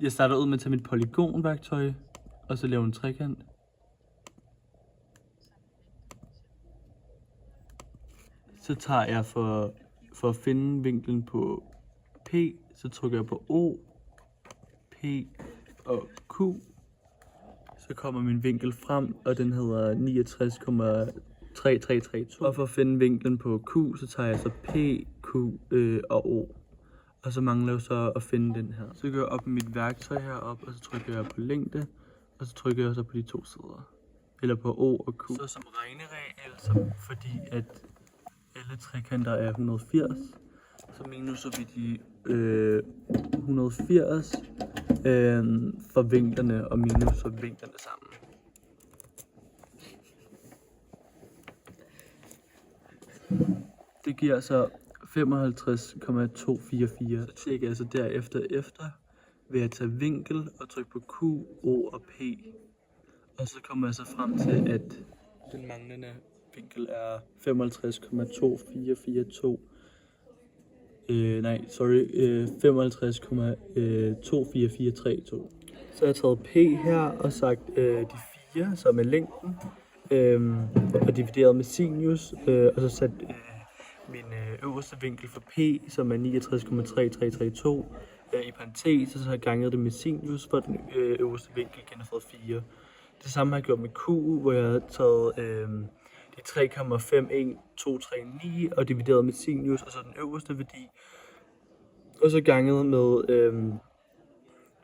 Jeg starter ud med at tage mit polygonværktøj, og så lave en trekant. Så tager jeg for at finde vinklen på P, så trykker jeg på O, P og Q. Så kommer min vinkel frem, og den hedder 69,3332. Og for at finde vinklen på Q, så tager jeg så P, Q og O. Og så mangler jeg så at finde den her. Så går jeg op med mit værktøj herop, og så trykker jeg på længde, og så trykker jeg så på de to sider. Eller på O og Q. Så som regneregel, fordi at alle trekanter er 180, så minuser vi de 180 for vinklerne og minuser vinklerne sammen. Det giver så 55,244. Så tjekker jeg så derefter ved at tage vinkel og trykke på Q, O og P. Og så kommer jeg så frem til, at den manglende vinkel er 55,2442. 55,24432. Så har jeg taget P her og sagt de 4, som er længden, og divideret med sinus, og så sat min øverste vinkel for P, som er 69,3332, i parentes, og så har jeg ganget det med sinus, for den øverste vinkel igen har fået 4. Det samme har jeg gjort med Q, hvor jeg har taget de 3,51239 og divideret med sinus, og så den øverste værdi, og så ganget med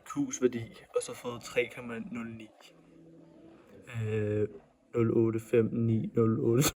Q's værdi, og så fået 3,09. 085908.